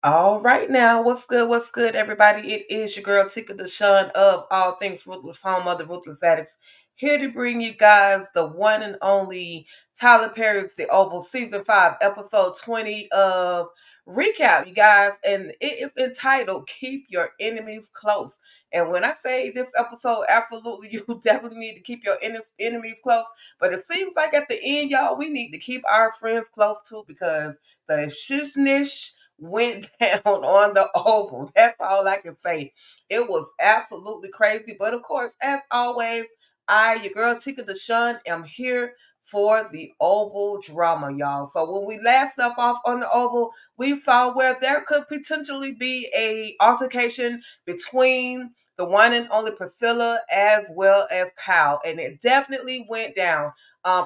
All right now, what's good, everybody? It is your girl Tika Deshawn of All Things Ruthless, home of the Ruthless Addicts, here to bring you guys the one and only Tyler Perry's The Oval Season 5, Episode 20 of recap, you guys, and it is entitled Keep Your Enemies Close. And when I say this episode, absolutely, you definitely need to keep your enemies close. But it seems like at the end, y'all, we need to keep our friends close too, because the shishnish went down on the Oval. That's all I can say. It was absolutely crazy. But of course, as always, your girl Tika Deshawn, am here for the Oval drama, y'all. So when we last left off on the Oval, we saw where there could potentially be a altercation between the one and only Priscilla as well as Kyle. And it definitely went down.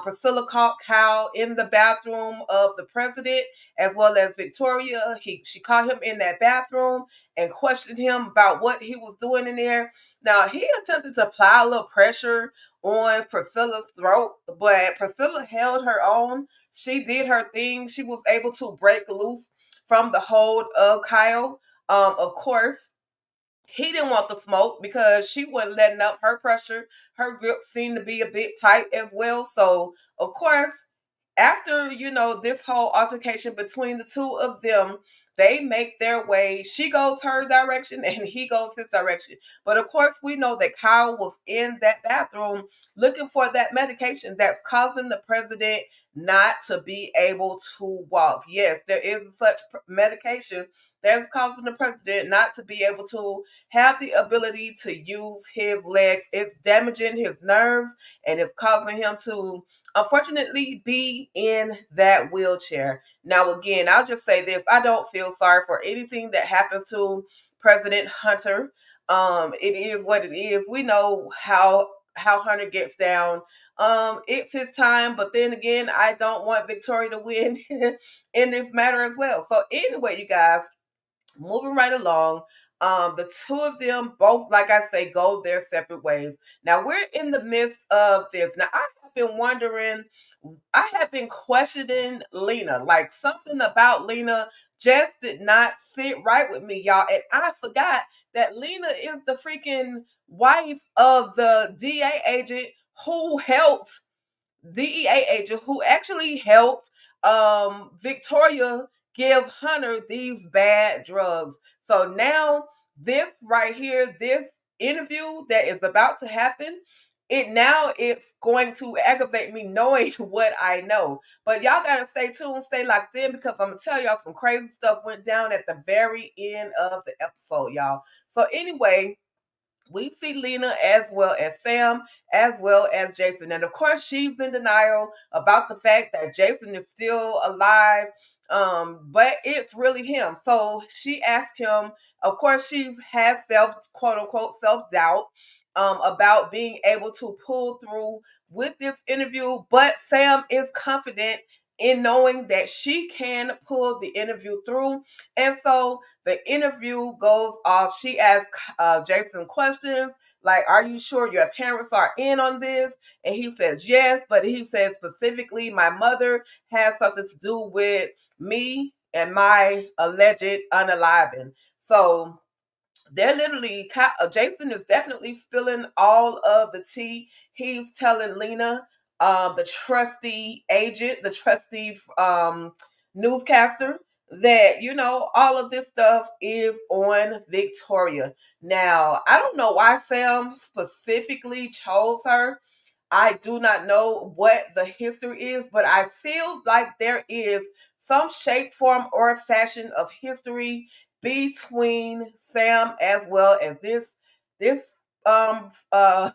Priscilla caught Kyle in the bathroom of the president as well as Victoria. She caught him in that bathroom and questioned him about what he was doing in there. Now, he attempted to apply a little pressure on Priscilla's throat, but Priscilla held her own. She did her thing. She was able to break loose from the hold of Kyle. Of course, he didn't want the smoke because she wasn't letting up her pressure. Her grip seemed to be a bit tight as well. So, of course, after this whole altercation between the two of them, they make their way. She goes her direction and he goes his direction. But of course, we know that Kyle was in that bathroom looking for that medication that's causing the president not to be able to walk. Yes, there is such medication that's causing the president not to be able to have the ability to use his legs. It's damaging his nerves and it's causing him to unfortunately be in that wheelchair. Now, again, I'll just say this. I don't feel sorry for anything that happens to President Hunter. It is what it is. We know how Hunter gets down. It's his time, but then again, I don't want Victoria to win in this matter as well. So anyway, you guys, moving right along. The two of them both, like I say, go their separate ways. Now we're in the midst of this. Now I have been questioning Lena. Like something about Lena just did not sit right with me, y'all. And I forgot that Lena is the freaking wife of the DEA agent who actually helped Victoria give Hunter these bad drugs. So now this right here, this interview that is about to happen, it's going to aggravate me knowing what I know. But y'all gotta stay tuned, stay locked in, because I'm gonna tell y'all some crazy stuff went down at the very end of the episode, y'all. So anyway, we see Lena as well as Sam, as well as Jason. And of course, she's in denial about the fact that Jason is still alive, but it's really him. So she asked him, of course, she has quote unquote, self doubt about being able to pull through with this interview. But Sam is confident in knowing that she can pull the interview through. And so the interview goes off. She asks Jason questions like, are you sure your parents are in on this? And he says yes, but he says specifically, my mother has something to do with me and my alleged unaliving. So they're literally, Jason is definitely spilling all of the tea. He's telling Lena, the trusty agent, the trusty newscaster, that all of this stuff is on Victoria. Now, I don't know why Sam specifically chose her. I do not know what the history is, but I feel like there is some shape, form, or fashion of history between Sam as well as this um uh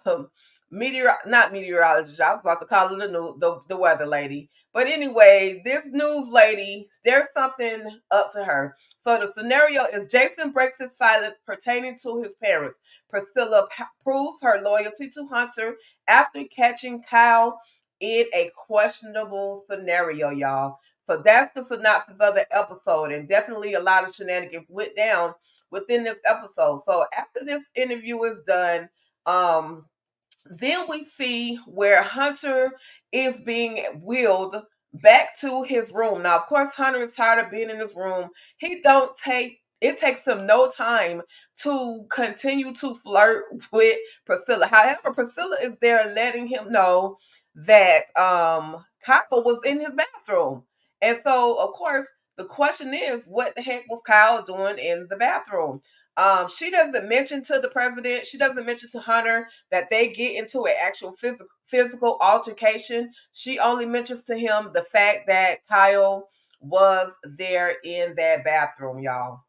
not meteorologist. I was about to call it the weather lady. But anyway, this news lady, there's something up to her. So the scenario is Jason breaks his silence pertaining to his parents. Priscilla proves her loyalty to Hunter after catching Kyle in a questionable scenario, y'all. So that's the synopsis of the episode, and definitely a lot of shenanigans went down within this episode. So after this interview is done, then we see where Hunter is being wheeled back to his room. Now, of course, Hunter is tired of being in his room. He don't take it takes him no time to continue to flirt with Priscilla. However, Priscilla is there letting him know that Kyle was in his bathroom. And so, of course, the question is, what the heck was Kyle doing in the bathroom? She doesn't mention to the president, she doesn't mention to Hunter that they get into an actual physical altercation. She only mentions to him the fact that Kyle was there in that bathroom, y'all.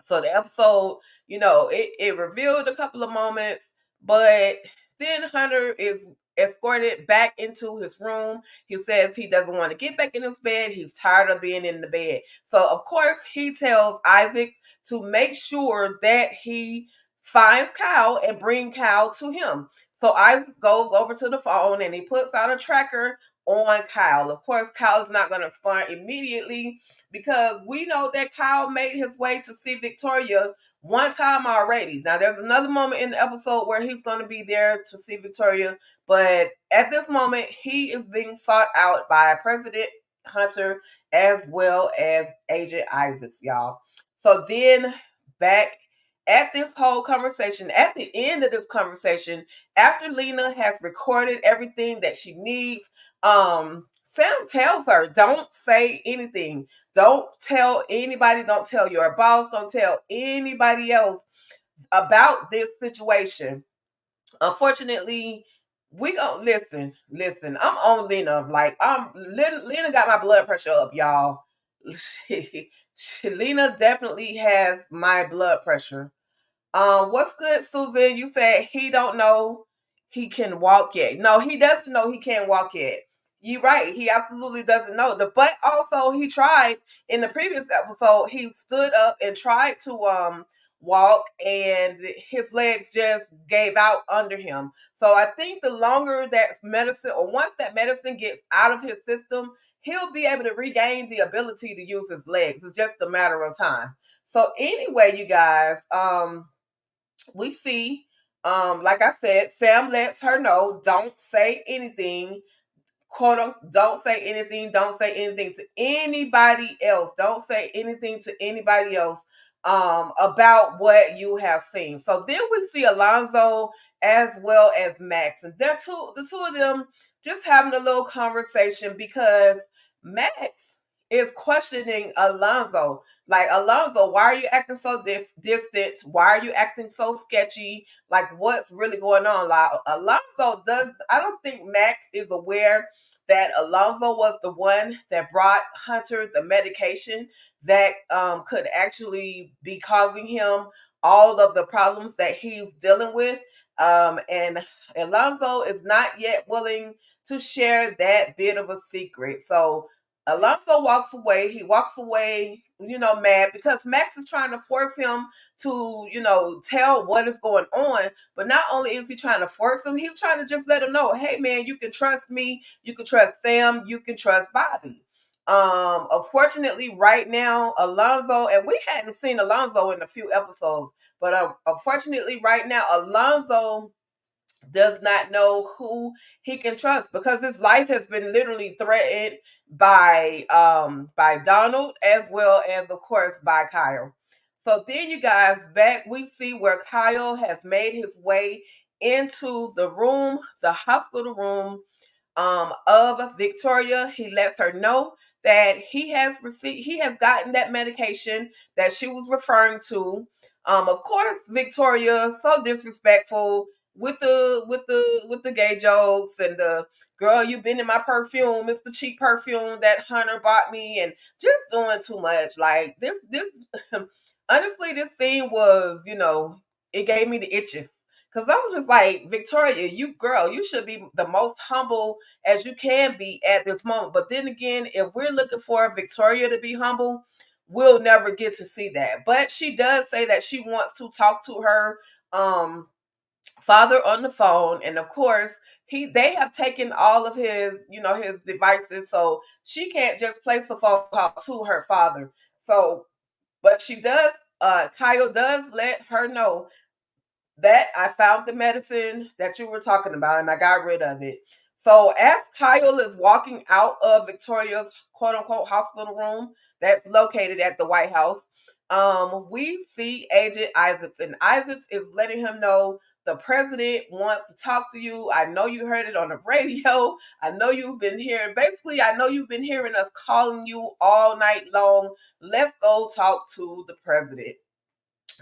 So the episode, it revealed a couple of moments, but then Hunter is escorted back into his room. He says he doesn't want to get back in his bed. He's tired of being in the bed. So of course he tells Isaac to make sure that he finds Kyle and bring Kyle to him. So Isaac goes over to the phone and he puts out a tracker on Kyle. Of course, Kyle's not going to respond immediately because we know that Kyle made his way to see Victoria one time already. Now, there's another moment in the episode where he's going to be there to see Victoria, but at this moment, he is being sought out by President Hunter as well as Agent Isaacs, y'all. So then, back at this whole conversation, at the end of this conversation, after Lena has recorded everything that she needs, Sam tells her, don't say anything. Don't tell anybody. Don't tell your boss. Don't tell anybody else about this situation. Unfortunately, we gonna listen. I'm on Lena. Like Lena got my blood pressure up, y'all. Lena definitely has my blood pressure. What's good, Susan? You said he don't know he can walk yet. No, he doesn't know he can't walk yet. You're right. He absolutely doesn't know. But also he tried in the previous episode. He stood up and tried to walk, and his legs just gave out under him. So I think the longer that medicine, or once that medicine gets out of his system, he'll be able to regain the ability to use his legs. It's just a matter of time. So anyway, you guys, we see, like I said, Sam lets her know, don't say anything, quote unquote, don't say anything to anybody else. Don't say anything to anybody else about what you have seen. So then we see Alonzo as well as Max, and the two of them just having a little conversation because Max is questioning Alonzo. Like, Alonzo, why are you acting so distant? Why are you acting so sketchy? Like, what's really going on? Like, I don't think Max is aware that Alonzo was the one that brought Hunter the medication that could actually be causing him all of the problems that he's dealing with. And Alonzo is not yet willing to share that bit of a secret. So Alonzo walks away. He walks away, mad because Max is trying to force him to, tell what is going on. But not only is he trying to force him, he's trying to just let him know, hey man, you can trust me, you can trust Sam, you can trust Bobby. Unfortunately, right now, Alonzo, and we hadn't seen Alonzo in a few episodes, but unfortunately, right now, Alonzo does not know who he can trust because his life has been literally threatened by Donald as well as of course by Kyle. So then you guys back we see where Kyle has made his way into the room, the hospital room of Victoria. He lets her know that he has gotten that medication that she was referring to. Of course, Victoria so disrespectful with the gay jokes and the girl, you've been in my perfume. It's the cheap perfume that Hunter bought me, and just doing too much. Like this honestly, this scene was, it gave me the itches. Cause I was just like, Victoria, you should be the most humble as you can be at this moment. But then again, if we're looking for Victoria to be humble, we'll never get to see that. But she does say that she wants to talk to her father on the phone, and of course they have taken all of his devices, so she can't just place a phone call to her father. So, but she does. Kyle does let her know that I found the medicine that you were talking about and I got rid of it. So as Kyle is walking out of Victoria's quote unquote hospital room that's located at the White House, we see Agent Isaacs, and Isaacs is letting him know the president wants to talk to you. I know you heard it on the radio. I know you've been hearing, basically, I know you've been hearing us calling you all night long. Let's go talk to the president.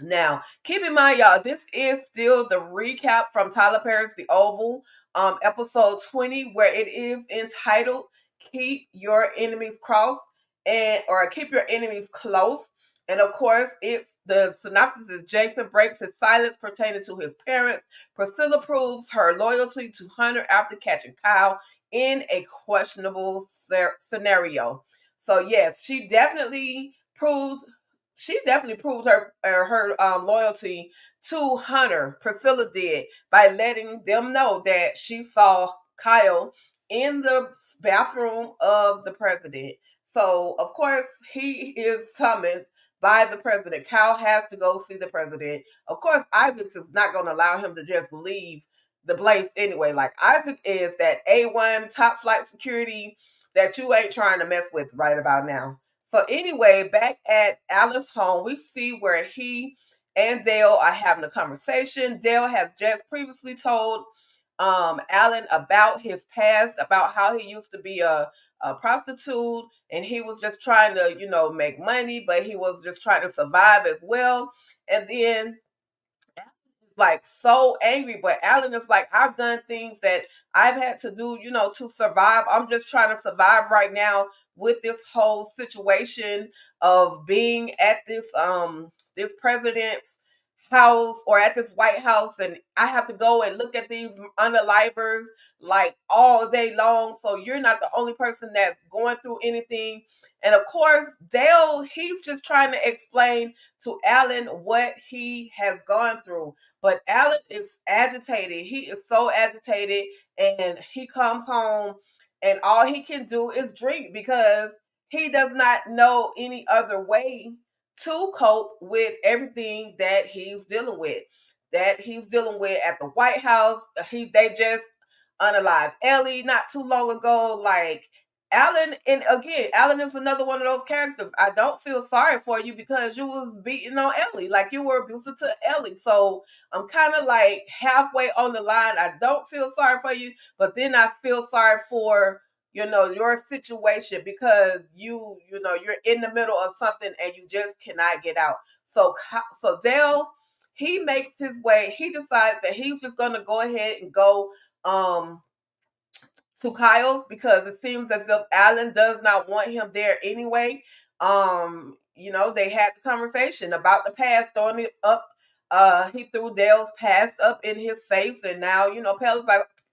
Now, keep in mind, y'all, this is still the recap from Tyler Perry's The Oval, episode 20, where it is entitled Keep Your Enemies Crossed and or Keep Your Enemies Close. And of course, it's the synopsis is Jason breaks his silence pertaining to his parents. Priscilla proves her loyalty to Hunter after catching Kyle in a questionable scenario. So yes, she definitely proved her loyalty to Hunter. Priscilla did by letting them know that she saw Kyle in the bathroom of the president. So of course he is summoned by the president. Kyle has to go see the president. Of course, Isaac is not going to allow him to just leave the place anyway. Like Isaac is that A1 top flight security that you ain't trying to mess with right about now. So anyway, back at Allan's home, we see where he and Dale are having a conversation. Dale has just previously told Allan about his past, about how he used to be a prostitute, and he was just trying to, make money, but he was just trying to survive as well. And then like so angry, but Allan is like, I've done things that I've had to do, to survive. I'm just trying to survive right now with this whole situation of being at this president's house or at this White House, and I have to go and look at these unalivers like all day long. So you're not the only person that's going through anything. And of course, Dale, he's just trying to explain to Allan what he has gone through. But Allan is agitated. He is so agitated, and he comes home, and all he can do is drink because he does not know any other way to cope with everything that he's dealing with. That he's dealing with at the White House. They just unalived Ellie not too long ago. Like Allan, and again, Allan is another one of those characters. I don't feel sorry for you because you was beating on Ellie, like you were abusive to Ellie. So I'm kind of like halfway on the line. I don't feel sorry for you, but then I feel sorry for your situation because you're in the middle of something and you just cannot get out. So Dale, he makes his way. He decides that he's just gonna go ahead and go um to Kyle because it seems as if Allan does not want him there anyway. They had the conversation about the past, throwing it up. He threw Dale's past up in his face, and now,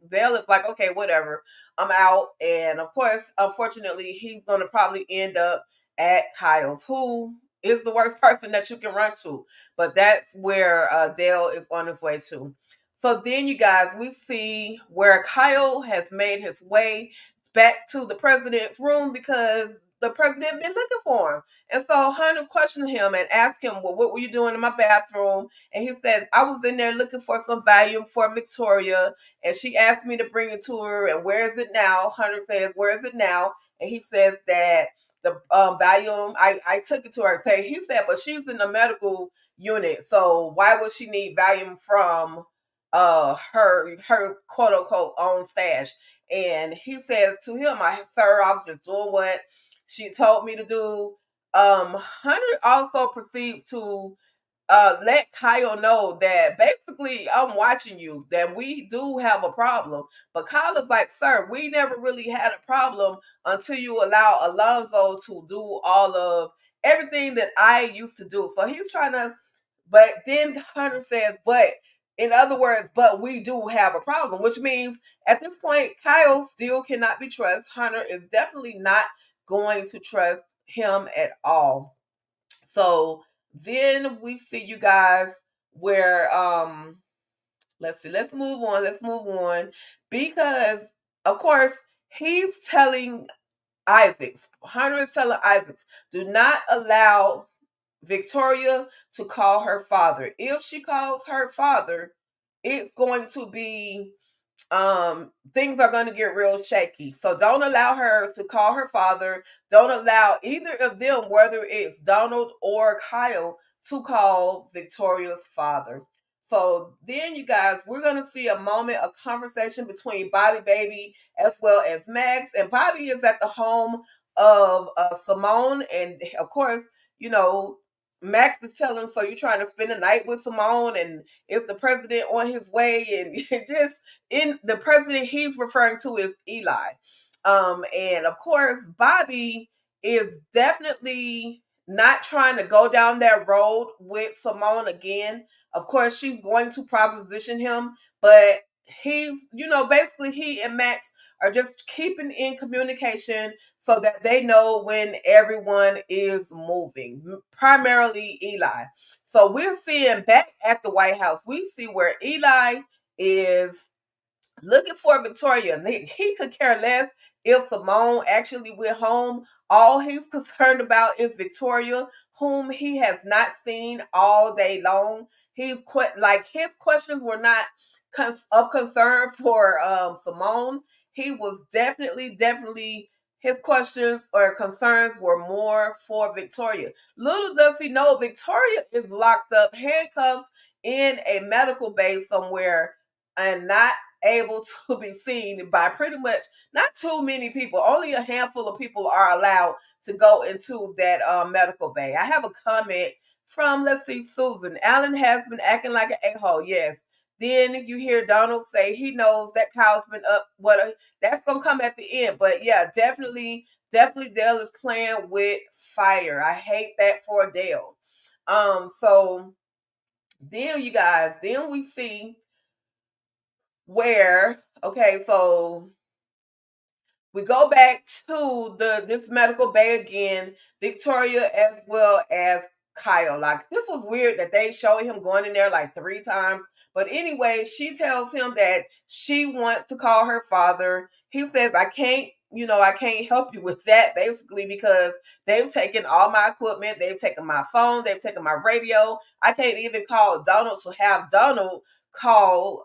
Dale is like, okay, whatever, I'm out. And of course, unfortunately, he's gonna probably end up at Kyle's, who is the worst person that you can run to. But that's where Dale is on his way to. So then, you guys, we see where Kyle has made his way back to the president's room because the president been looking for him. And so Hunter questioned him and asked him, well, what were you doing in my bathroom? And he says, I was in there looking for some Valium for Victoria, and she asked me to bring it to her. And where is it now? Hunter says, where is it now? And he says that the Valium, I took it to her. He said, but she's in the medical unit, so why would she need Valium from her quote unquote own stash? And he says to him, sir, I was just doing what she told me to do. Hunter also proceeds to let Kyle know that basically I'm watching you, that we do have a problem. But Kyle is like, sir, we never really had a problem until you allow Alonzo to do all of everything that I used to do. So he's trying to, but then Hunter says, but in other words, but we do have a problem, which means at this point, Kyle still cannot be trusted. Hunter is definitely not going to trust him at all. So then we see, you guys, where let's see, let's move on because of course he's telling Isaacs, Hunter is telling Isaacs, do not allow Victoria to call her father. If she calls her father, it's going to be things are going to get real shaky. So don't allow her to call her father. Don't allow either of them, whether it's Donald or Kyle, to call Victoria's father. So then, you guys, we're going to see a moment of conversation between Bobby Baby as well as Max. And Bobby is at the home of Simone. And of course, you know, Max is telling him, so you're trying to spend the night with Simone, and is the president on his way? And just in the president he's referring to is Eli. And of course, Bobby is definitely not trying to go down that road with Simone again. Of course, she's going to proposition him, but he's, basically he and Max are just keeping in communication so that they know when everyone is moving, primarily Eli. So we're seeing back at the White House, we see where Eli is looking for Victoria. He could care less if Simone actually went home. All he's concerned about is Victoria, whom he has not seen all day long. He's quite like his questions were not of concern for Simone. He was definitely his questions or concerns were more for Victoria. Little does he know Victoria is locked up, handcuffed in a medical bay somewhere and not able to be seen by pretty much not too many people. Only a handful of people are allowed to go into that medical bay. I have a comment from, let's see, Susan. Allan has been acting like an a-hole. Yes. Then you hear Donald say he knows that Kyle's been up. That's gonna come at the end. But yeah, definitely Dale is playing with fire. I hate that for Dale. So then you guys, then we see where, okay, so we go back to this medical bay again, Victoria as well as Kyle. Like, this was weird that they showed him going in there like 3 times. But anyway, she tells him that she wants to call her father. He says, I can't help you with that, basically, because they've taken all my equipment, they've taken my phone, they've taken my radio. I can't even call Donald to have Donald call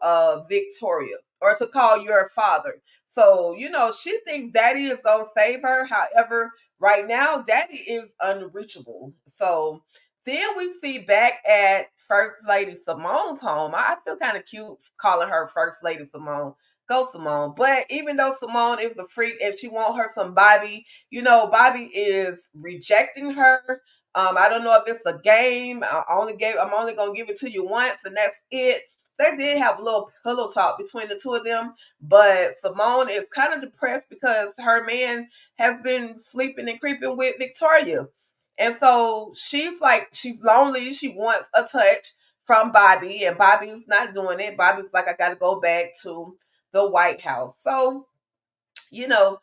Victoria or to call your father. So, she thinks Daddy is going to save her. However, right now, Daddy is unreachable. So then we see back at First Lady Simone's home. I feel kind of cute calling her First Lady Simone. Go Simone. But even though Simone is a freak and she wants her some Bobby, Bobby is rejecting her. I don't know if it's a game. I'm only gonna give it to you once, and that's it. They did have a little pillow talk between the two of them, but Simone is kind of depressed because her man has been sleeping and creeping with Victoria. And so she's lonely. She wants a touch from Bobby, and Bobby's not doing it. Bobby's like, I got to go back to the White House. So, you know,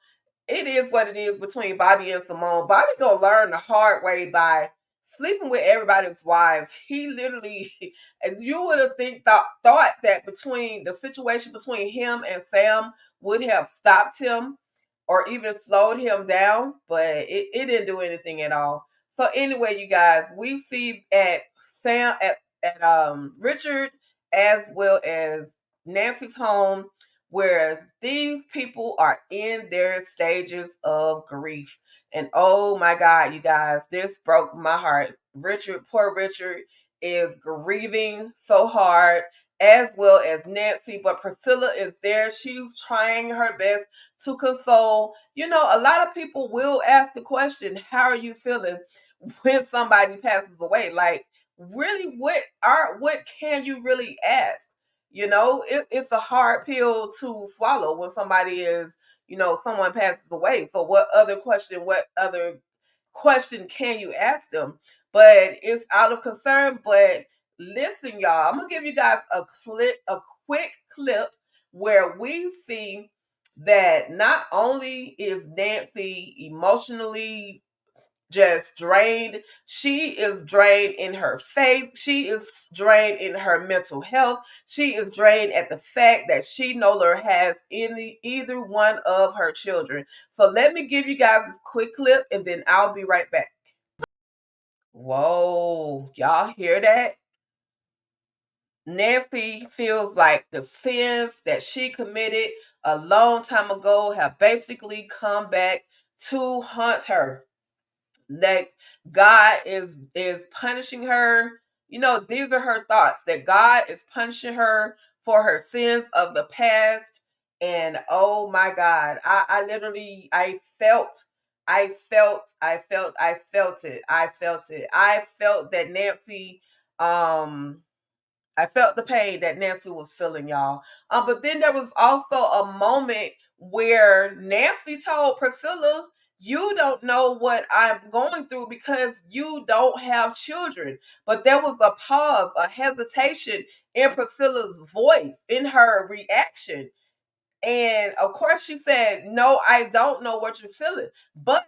it is what it is between Bobby and Simone. Bobby gonna learn the hard way by sleeping with everybody's wives. He literally, you would have thought that between the situation between him and Sam would have stopped him or even slowed him down, but it didn't do anything at all. So anyway, you guys, we see at Sam at Richard as well as Nancy's home where these people are in their stages of grief. And oh my God, you guys, this broke my heart. Poor Richard, is grieving so hard, as well as Nancy. But Priscilla is there. She's trying her best to console. A lot of people will ask the question, how are you feeling when somebody passes away? Like, really, what can you really ask? It's a hard pill to swallow when somebody is, someone passes away. So what other question can you ask them? But it's out of concern. But listen, y'all, I'm gonna give you guys a quick clip where we see that not only is Nancy emotionally just drained. She is drained in her faith. She is drained in her mental health. She is drained at the fact that she no longer has either one of her children. So let me give you guys a quick clip and then I'll be right back. Whoa, y'all hear that? Nancy feels like the sins that she committed a long time ago have basically come back to haunt her. That God is punishing her. You know, these are her thoughts, that God is punishing her for her sins of the past. And oh my God, I literally I felt it. I felt that Nancy um I felt the pain that Nancy was feeling, y'all. But then there was also a moment where Nancy told Priscilla, "You don't know what I'm going through because you don't have children." But there was a pause, a hesitation in Priscilla's voice, in her reaction. And of course, she said, "No, I don't know what you're feeling. But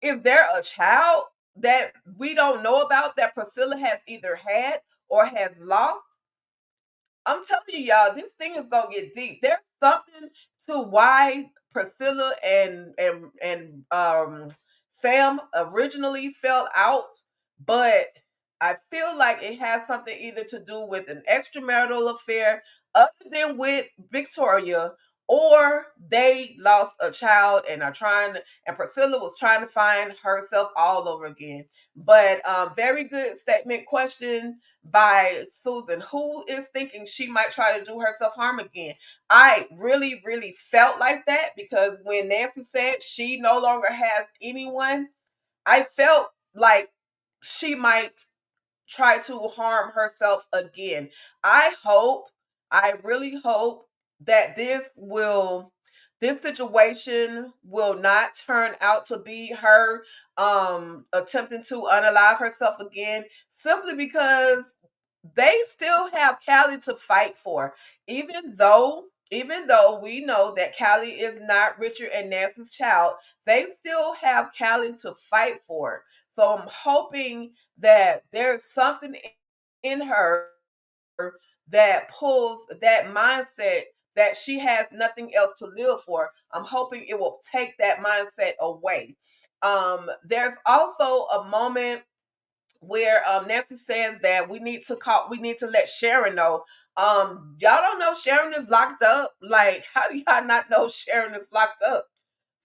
is there a child that we don't know about that Priscilla has either had or has lost?" I'm telling you, y'all, this thing is gonna get deep. There's something to why Priscilla and Sam originally fell out, but I feel like it has something either to do with an extramarital affair, other than with Victoria, or they lost a child and are trying to, and Priscilla was trying to find herself all over again. But very good statement question by Susan, who is thinking she might try to do herself harm again. I really, really felt like that, because when Nancy said she no longer has anyone, I felt like she might try to harm herself again. I hope, I really hope that this situation will not turn out to be her attempting to unalive herself again, simply because they still have Callie to fight for. Even though we know that Callie is not Richard and Nancy's child, they still have Callie to fight for. So I'm hoping that there's something in her that pulls that mindset that she has nothing else to live for. I'm hoping it will take that mindset away. There's also a moment where Nancy says that we need to let Sharon know. Y'all don't know Sharon is locked up. Like, how do y'all not know Sharon is locked up?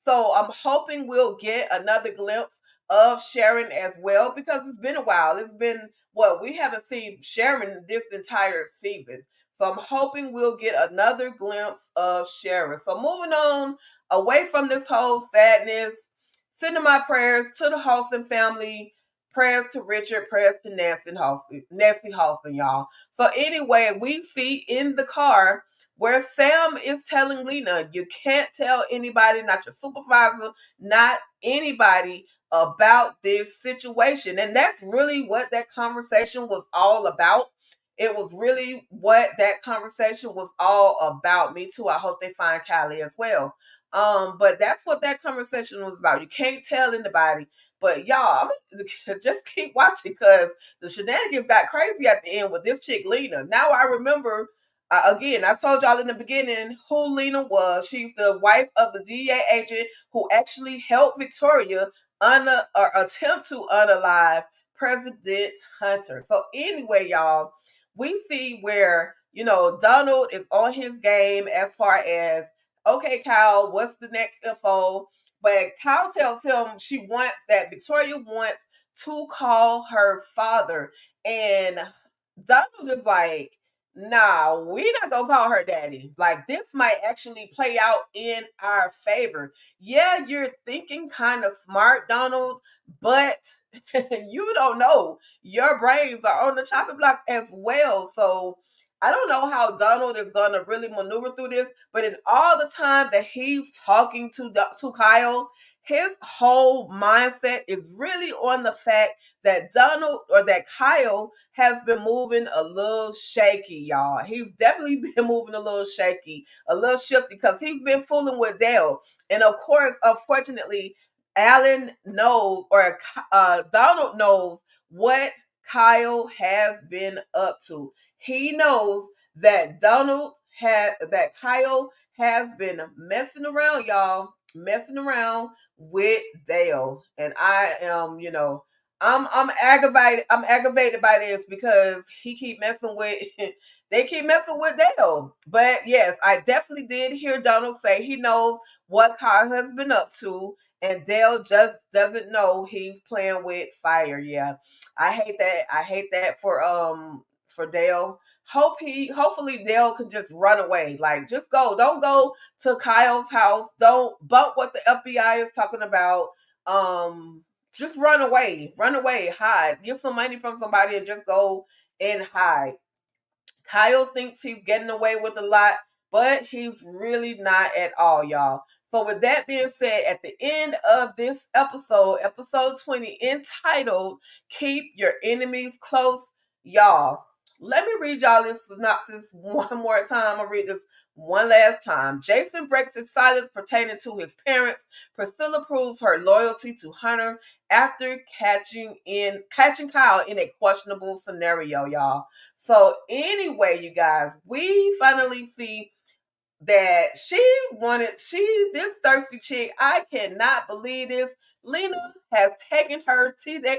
So I'm hoping we'll get another glimpse of Sharon as well, because it's been a while. It's been what, we haven't seen Sharon this entire season. So I'm hoping we'll get another glimpse of Sharon. So moving on away from this whole sadness, sending my prayers to the Halston family, prayers to Richard, prayers to Nancy Halston, y'all. So anyway, we see in the car where Sam is telling Lena, you can't tell anybody, not your supervisor, not anybody, about this situation. And that's really what that conversation was all about. It was really what that conversation was all about. Me too. I hope they find Kylie as well. But that's what that conversation was about. You can't tell anybody. But y'all, I'm gonna just keep watching, because the shenanigans got crazy at the end with this chick Lena. Now I remember, again, I told y'all in the beginning who Lena was. She's the wife of the DEA agent who actually helped Victoria or attempt to unalive President Hunter. So anyway, y'all, we see where, Donald is on his game as far as, okay, Kyle, what's the next info? But Kyle tells him Victoria wants to call her father. And Donald is like, nah, we not gonna call her daddy. Like, this might actually play out in our favor. Yeah, you're thinking kind of smart, Donald, but you don't know. Your brains are on the chopping block as well. So I don't know how Donald is gonna really maneuver through this, but in all the time that he's talking to Kyle, his whole mindset is really on the fact that Kyle has been moving a little shaky, y'all. He's definitely been moving a little shaky, a little shifty, because he's been fooling with Dale. And of course, unfortunately, Allan knows, or Donald knows, what Kyle has been up to. He knows that Kyle has been messing around, y'all, messing around with Dale. And I am, I'm aggravated. I'm aggravated by this because he keep messing with they keep messing with Dale. But yes, I definitely did hear Donald say he knows what Kyle has been up to, and Dale just doesn't know he's playing with fire. Yeah. I hate that. I hate that for Dale. Hopefully Dale can just run away. Like just go. Don't go to Kyle's house. Don't bump what the FBI is talking about. Just run away, hide, get some money from somebody and just go and hide. Kyle thinks he's getting away with a lot, but he's really not at all, y'all. So, with that being said, at the end of this episode, episode 20, entitled Keep Your Enemies Close, y'all, let me read y'all this synopsis one more time. I'll read this one last time. Jason breaks his silence pertaining to his parents. Priscilla proves her loyalty to Hunter after catching Kyle in a questionable scenario, y'all. So anyway, you guys, we finally see that this thirsty chick. I cannot believe this. Lena has taken her Talle.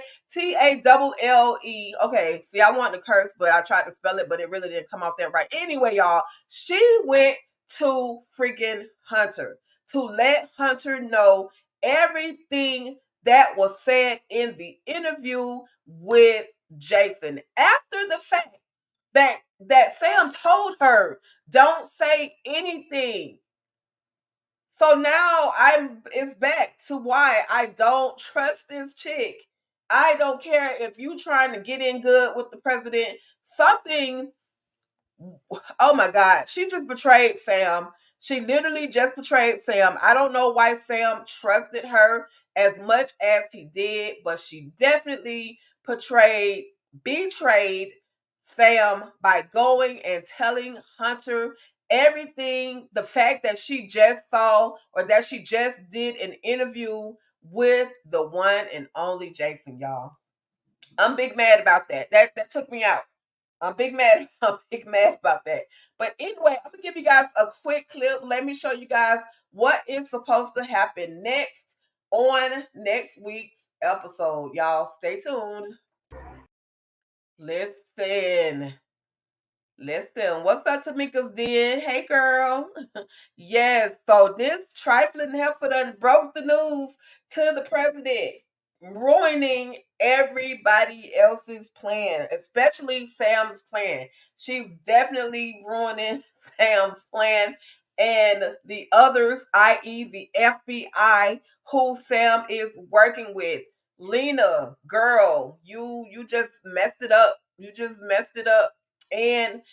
Okay, see, I want to curse, but I tried to spell it, but it really didn't come out that right. Anyway, y'all, she went to freaking Hunter to let Hunter know everything that was said in the interview with Jason after the fact that Sam told her don't say anything. So now it's back to why I don't trust this chick. I don't care if you trying to get in good with the president. Something, oh my God, she just betrayed Sam. She literally just betrayed Sam. I don't know why Sam trusted her as much as he did, but she definitely betrayed Sam by going and telling Hunter everything. The fact that she just saw or that she just did an interview with the one and only Jason, y'all. I'm big mad about that. That took me out. I'm big mad. I'm big mad about that. But anyway, I'm gonna give you guys a quick clip. Let me show you guys what is supposed to happen next on next week's episode. Y'all stay tuned. Listen. Listen, what's up, Tamika's Den? Hey, girl. Yes, so this trifling heifer done broke the news to the president, ruining everybody else's plan, especially Sam's plan. She's definitely ruining Sam's plan and the others, i.e., the FBI, who Sam is working with. Lena, girl, you just messed it up. You just messed it up. And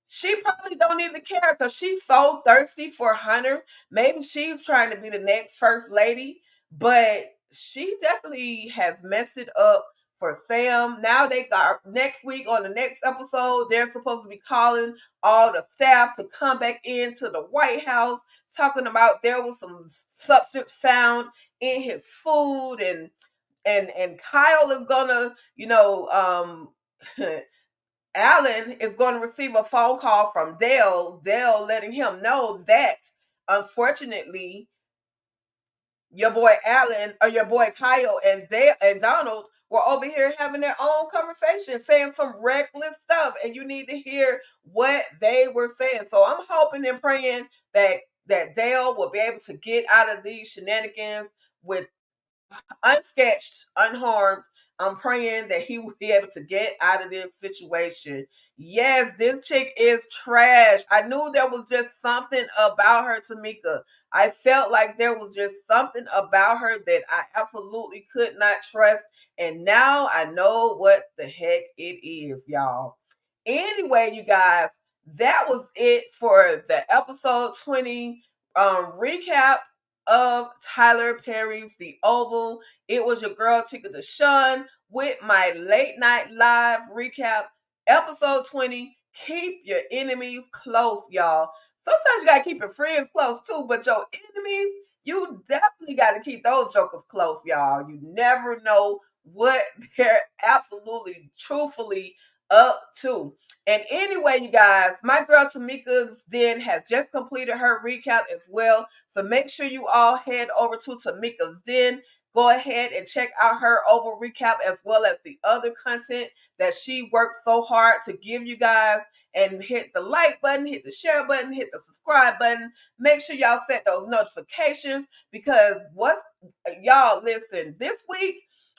she probably don't even care because she's so thirsty for Hunter. Maybe she's trying to be the next first lady, but she definitely has messed it up for Sam. Now they got next week on the next episode, they're supposed to be calling all the staff to come back into the White House, talking about there was some substance found in his food and Kyle is gonna, Allan is going to receive a phone call from Dale letting him know that unfortunately your boy Allan or your boy Kyle and Dale and Donald were over here having their own conversation, saying some reckless stuff, and you need to hear what they were saying. So I'm hoping and praying that Dale will be able to get out of these shenanigans with unsketched, unharmed. I'm praying that he will be able to get out of this situation. Yes, this chick is trash. I knew there was just something about her, Tamika. I felt like there was just something about her that I absolutely could not trust. And now I know what the heck it is, y'all. Anyway, you guys, that was it for the episode 20 recap of Tyler Perry's The Oval. It was your girl Tika Deshawn with my late night live recap, episode 20. Keep your enemies close, y'all. Sometimes you gotta keep your friends close too, but your enemies, you definitely gotta keep those jokers close, y'all. You never know what they're absolutely, truthfully up to. And anyway, you guys, my girl Tamika's Den has just completed her recap as well. So make sure you all head over to Tamika's Den. go ahead and check out her over recap as well as the other content that she worked so hard to give you guys. And hit the like button, hit the share button, hit the subscribe button. Make sure y'all set those notifications, because what y'all listen, this week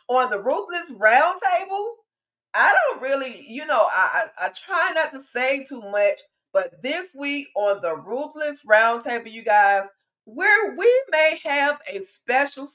on the Ruthless Roundtable, I don't really, I try not to say too much, but this week on the Ruthless Roundtable, you guys, where we may have a special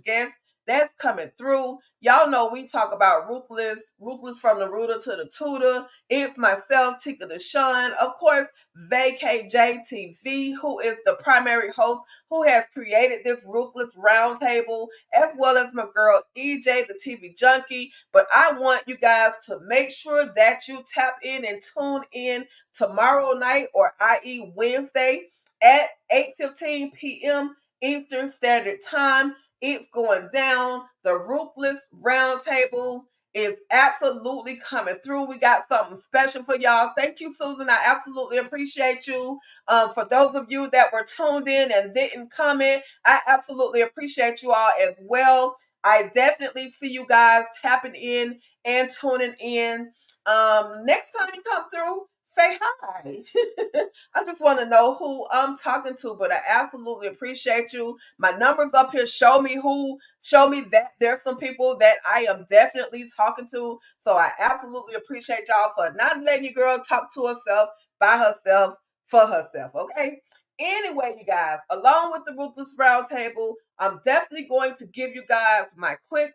guest that's coming through. Y'all know we talk about Ruthless from the rooter to the tutor. It's myself, Tika Deshawn, of course, VKJTV, who is the primary host, who has created this Ruthless Roundtable, as well as my girl EJ, the TV junkie. But I want you guys to make sure that you tap in and tune in tomorrow night, or i.e. Wednesday, at 8:15 p.m. Eastern Standard Time. It's going down. The Ruthless Roundtable is absolutely coming through. We got something special for y'all. Thank you, Susan. I absolutely appreciate you. For those of you that were tuned in and didn't comment, I absolutely appreciate you all as well. I definitely see you guys tapping in and tuning in. Next time you come through, say hi. I just want to know who I'm talking to, but I absolutely appreciate you. My number's up here. Show me that there's some people that I am definitely talking to. So I absolutely appreciate y'all for not letting your girl talk to herself, by herself, for herself. Okay. Anyway, you guys, along with the Ruthless Roundtable, I'm definitely going to give you guys my quick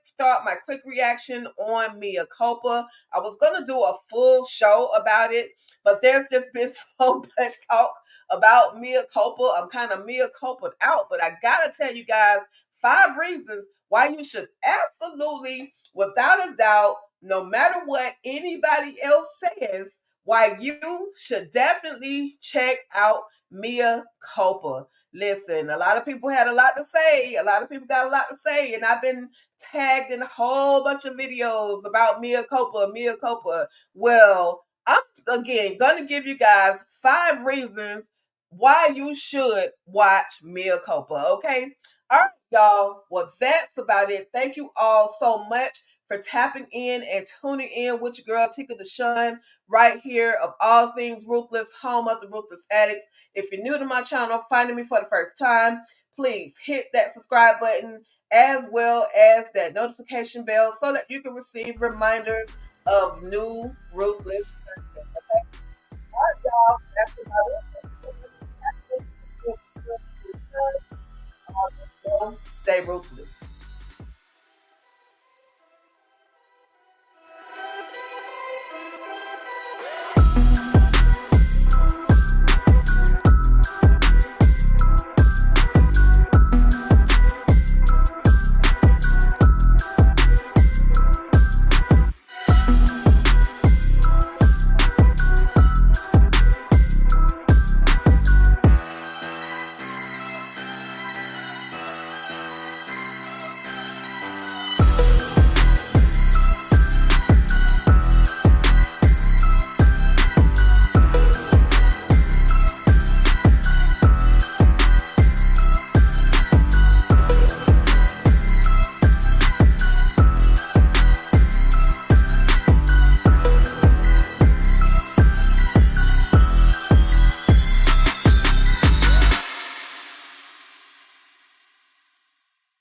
reaction on Mea Culpa. I was going to do a full show about it, but there's just been so much talk about Mea Culpa. I'm kind of Mea Culpa out, but I got to tell you guys 5 reasons why you should absolutely, without a doubt, no matter what anybody else says, why you should definitely check out Mea Culpa. Listen, a lot of people had a lot to say. A lot of people got a lot to say, and I've been tagged in a whole bunch of videos about Mea Culpa. Well, I'm again gonna give you guys 5 reasons why you should watch Mea Culpa. Okay, all right, y'all. Well, that's about it. Thank you all so much for tapping in and tuning in with your girl Tika Deshawn, right here of all things Ruthless, home of the Ruthless Addict. If you're new to my channel, finding me for the first time, please hit that subscribe button as well as that notification bell so that you can receive reminders of new Ruthless content. Okay? All right, y'all. That's about it. Stay ruthless.